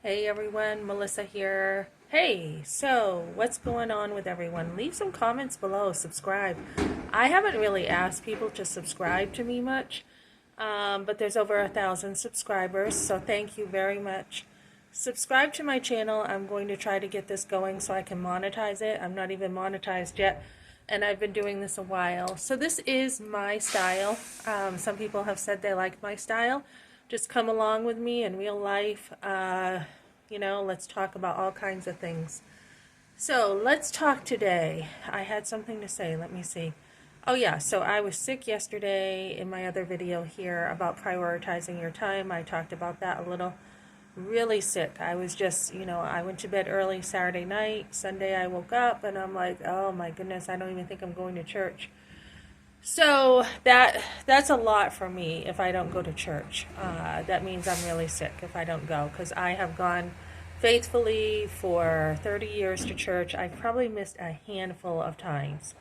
Hey everyone, Melissa here. Hey, so what's going on with everyone? Leave some comments below, subscribe. I haven't really asked people to subscribe to me much, but there's over 1,000 subscribers, so thank you very much. Subscribe to my channel. I'm going to try to get this going so I can monetize it. I'm not even monetized yet, and I've been doing this a while. So this is my style. Some people have said they like my style. Just come along with me in real life. Let's talk about all kinds of things. So let's talk today. I had something to say. Let me see. Oh, yeah. So I was sick yesterday in my other video here about prioritizing your time. I talked about that a little. Really sick. I was just, I went to bed early Saturday night. Sunday I woke up and I'm like, oh my goodness, I don't even think I'm going to church. So that's a lot for me if I don't go to church. That means I'm really sick if I don't go because I have gone faithfully for 30 years to church. I've probably missed a handful of times.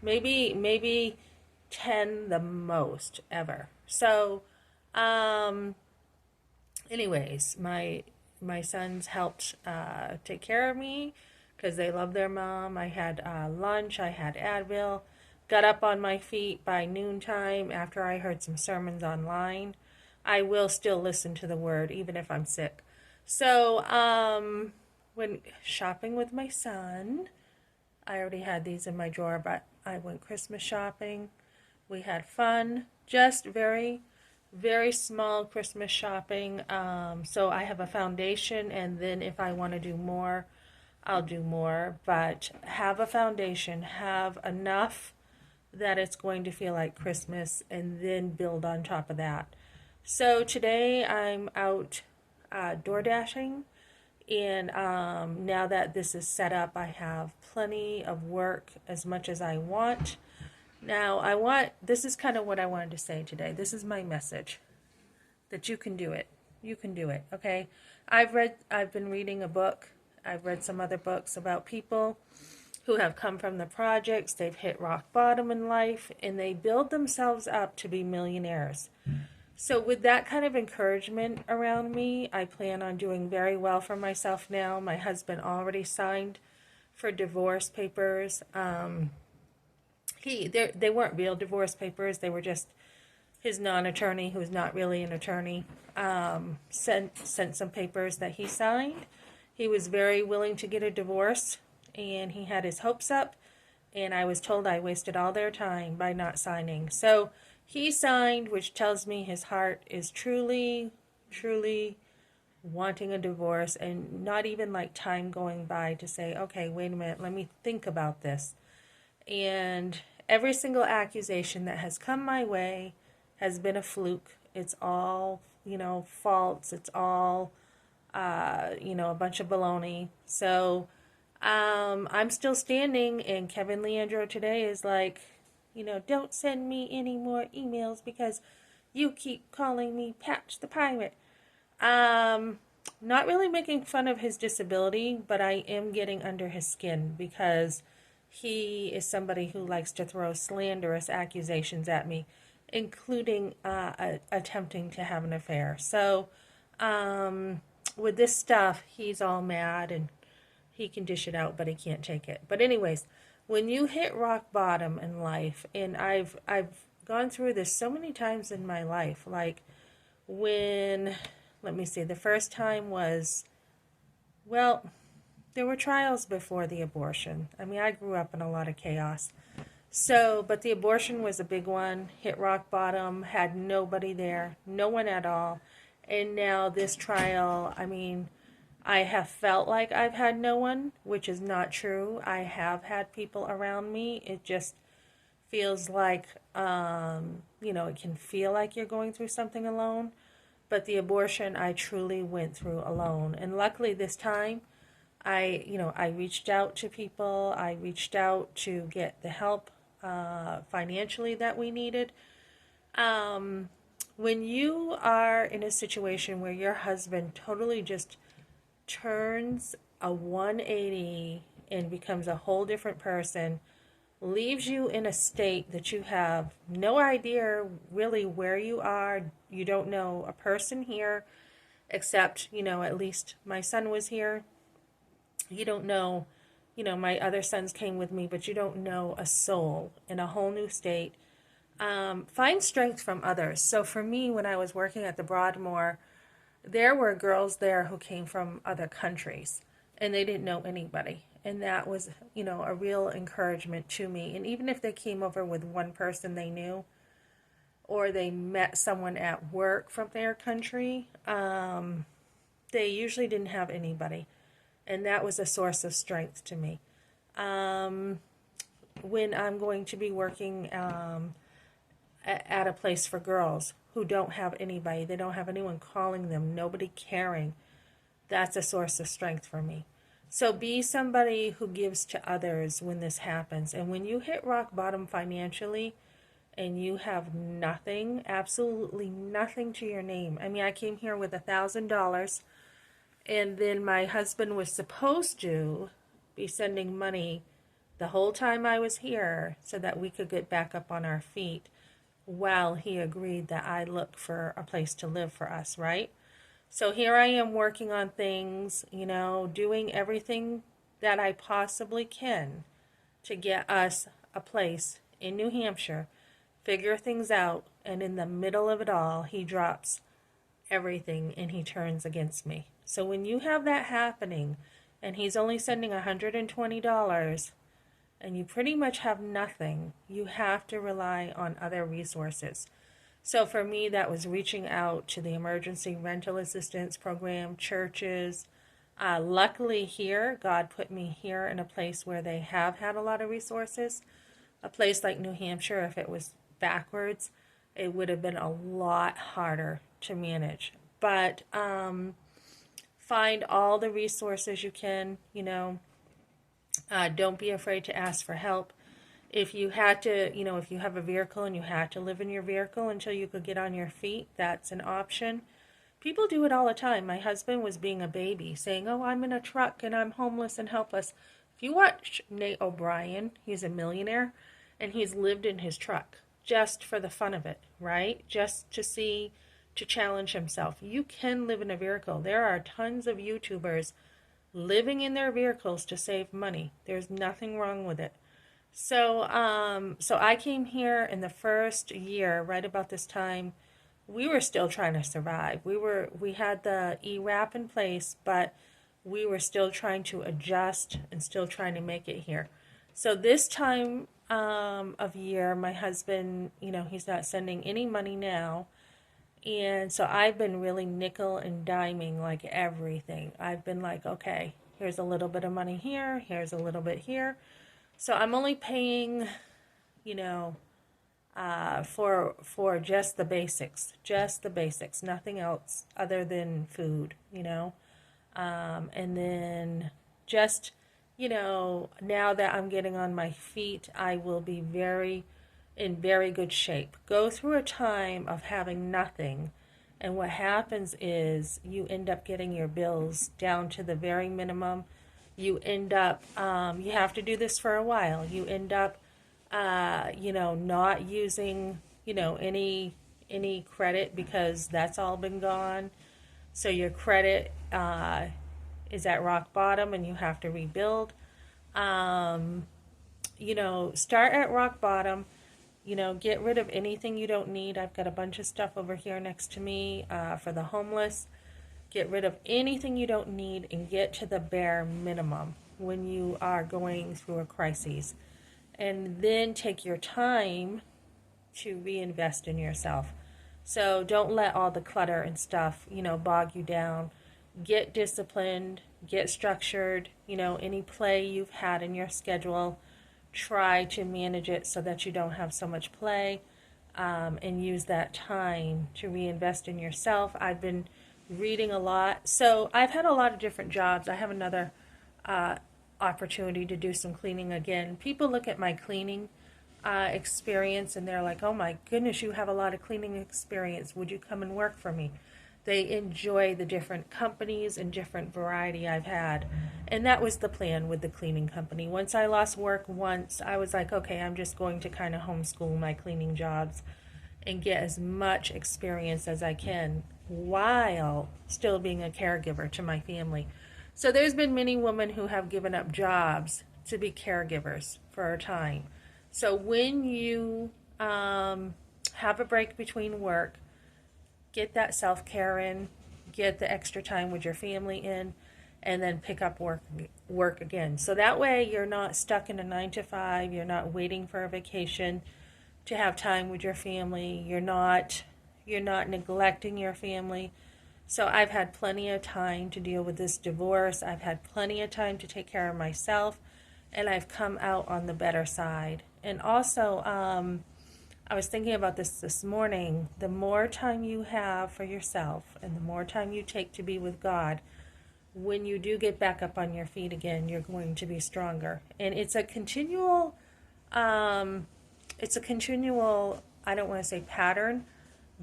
Maybe 10 the most ever. So, um, anyways, my sons helped take care of me because they love their mom. I had lunch. I had Advil. Got up on my feet by noontime after I heard some sermons online. I will still listen to the word even if I'm sick. So, when shopping with my son, I already had these in my drawer, but I went Christmas shopping. We had fun, just very, very small Christmas shopping. So I have a foundation, and then if I want to do more, I'll do more. But have a foundation, have enough that it's going to feel like Christmas, and then build on top of that. So today I'm out door dashing, and now that this is set up, I have plenty of work as much as I want. Now, this is kind of what I wanted to say today. This is my message that you can do it. You can do it, okay? I've been reading a book. I've read some other books about people who have come from the projects. They've hit rock bottom in life and they build themselves up to be millionaires. So with that kind of encouragement around me, I plan on doing very well for myself now. My husband already signed for divorce papers. They weren't real divorce papers. They were just his non-attorney, who's not really an attorney, sent some papers that he signed. He was very willing to get a divorce, and he had his hopes up, and I was told I wasted all their time by not signing. So he signed, which tells me his heart is truly, truly wanting a divorce, and not even like time going by to say, okay, wait a minute, let me think about this. And every single accusation that has come my way has been a fluke. It's all, false. It's all, a bunch of baloney. So I'm still standing, and Kevin Leandro today is like, don't send me any more emails because you keep calling me Patch the Pirate. Not really making fun of his disability, but I am getting under his skin because he is somebody who likes to throw slanderous accusations at me, including attempting to have an affair. So, with this stuff, he's all mad and he can dish it out, but he can't take it. But anyways, when you hit rock bottom in life, and I've gone through this so many times in my life, like when, let me see, the first time was, well, there were trials before the abortion. I mean, I grew up in a lot of chaos. So, but the abortion was a big one, hit rock bottom, had nobody there, no one at all. And now this trial, I mean, I have felt like I've had no one, which is not true. I have had people around me. It just feels like, it can feel like you're going through something alone. But the abortion, I truly went through alone. And luckily this time, I reached out to people. I reached out to get the help financially that we needed. When you are in a situation where your husband totally just turns a 180 and becomes a whole different person, leaves you in a state that you have no idea really where you are, you don't know a person here, except, at least my son was here. You don't know, my other sons came with me, but you don't know a soul in a whole new state. Find strength from others. So for me, when I was working at the Broadmoor, there were girls there who came from other countries and they didn't know anybody. And that was, a real encouragement to me. And even if they came over with one person they knew, or they met someone at work from their country, they usually didn't have anybody. And that was a source of strength to me. When I'm going to be working at a place for girls who don't have anybody, they don't have anyone calling them, nobody caring, that's a source of strength for me. So be somebody who gives to others when this happens. And when you hit rock bottom financially and you have nothing, absolutely nothing to your name. I mean, I came here with $1,000, and then my husband was supposed to be sending money the whole time I was here so that we could get back up on our feet while he agreed that I look for a place to live for us, right? So here I am working on things, doing everything that I possibly can to get us a place in New Hampshire, figure things out, and in the middle of it all, he drops everything and he turns against me. So when you have that happening and he's only sending $120 and you pretty much have nothing, you have to rely on other resources. So for me, that was reaching out to the emergency rental assistance program, churches. Luckily here, God put me here in a place where they have had a lot of resources. A place like New Hampshire, if it was backwards, it would have been a lot harder to manage. But find all the resources you can, don't be afraid to ask for help. If you had to, if you have a vehicle and you had to live in your vehicle until you could get on your feet, that's an option. People do it all the time. My husband was being a baby, saying, oh, I'm in a truck and I'm homeless and helpless. If you watch Nate O'Brien, he's a millionaire, and he's lived in his truck just for the fun of it, right? Just to challenge himself. You can live in a vehicle. There are tons of YouTubers living in their vehicles to save money. There's nothing wrong with it. So I came here in the first year, right about this time. We were still trying to survive. We had the ERAP in place, but we were still trying to adjust and still trying to make it here. So this time of year, my husband, he's not sending any money now. And so I've been really nickel and diming like everything. I've been like, okay, here's a little bit of money here, here's a little bit here. So I'm only paying, for just the basics, nothing else other than food, and then just, now that I'm getting on my feet, I will be in very good shape. Go through a time of having nothing, and what happens is you end up getting your bills down to the very minimum. You end up, you have to do this for a while. You end up, not using, any credit because that's all been gone. So your credit is at rock bottom and you have to rebuild. Start at rock bottom. Get rid of anything you don't need. I've got a bunch of stuff over here next to me for the homeless. Get rid of anything you don't need and get to the bare minimum when you are going through a crisis. And then take your time to reinvest in yourself. So don't let all the clutter and stuff, bog you down. Get disciplined, get structured. Any play you've had in your schedule, try to manage it so that you don't have so much play, and use that time to reinvest in yourself. I've been reading a lot. So I've had a lot of different jobs. I have another opportunity to do some cleaning again. People look at my cleaning experience and they're like, oh my goodness, you have a lot of cleaning experience. Would you come and work for me? They enjoy the different companies and different variety I've had. And that was the plan with the cleaning company. Once I lost work once, I was like, okay, I'm just going to kind of homeschool my cleaning jobs and get as much experience as I can while still being a caregiver to my family. So there's been many women who have given up jobs to be caregivers for a time. So when you have a break between work, get that self-care in, get the extra time with your family in, and then pick up work again. So that way you're not stuck in a 9 to 5, you're not waiting for a vacation to have time with your family, you're not neglecting your family. So I've had plenty of time to deal with this divorce. I've had plenty of time to take care of myself, and I've come out on the better side. And also, I was thinking about this morning. The more time you have for yourself and the more time you take to be with God, when you do get back up on your feet again, you're going to be stronger. And it's a continual, I don't want to say pattern,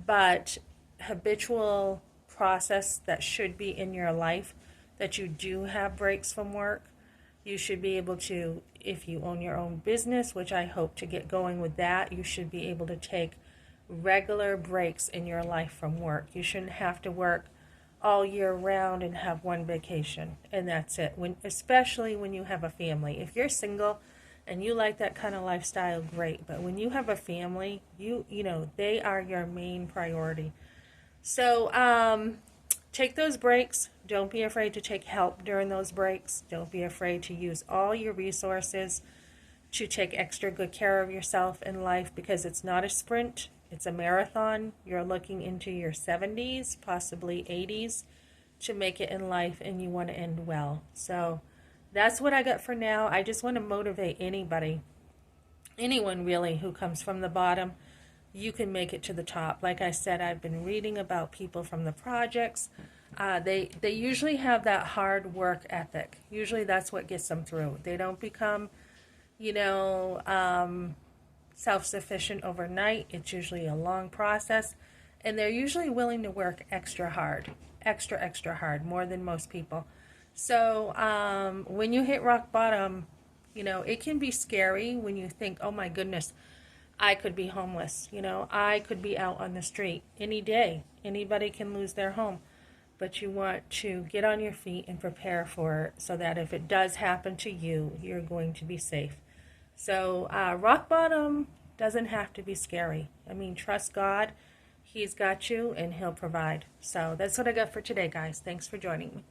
but habitual process that should be in your life, that you do have breaks from work. You should be able to, if you own your own business, which I hope to get going with that, you should be able to take regular breaks in your life from work. You shouldn't have to work all year round and have one vacation and that's it. Especially when you have a family. If you're single and you like that kind of lifestyle, great. But when you have a family, they are your main priority. So take those breaks. Don't be afraid to take help during those breaks. Don't be afraid to use all your resources to take extra good care of yourself in life, because it's not a sprint, it's a marathon. You're looking into your 70s, possibly 80s, to make it in life, and you want to end well. So that's what I got for now. I just want to motivate anyone really who comes from the bottom. You can make it to the top. Like I said, I've been reading about people from the projects. They usually have that hard work ethic. Usually that's what gets them through. They don't become, self-sufficient overnight. It's usually a long process. And they're usually willing to work extra hard, extra hard, more than most people. So when you hit rock bottom, it can be scary when you think, oh my goodness, I could be homeless. I could be out on the street any day. Anybody can lose their home. But you want to get on your feet and prepare for it so that if it does happen to you, you're going to be safe. So rock bottom doesn't have to be scary. I mean, trust God. He's got you and he'll provide. So that's what I got for today, guys. Thanks for joining me.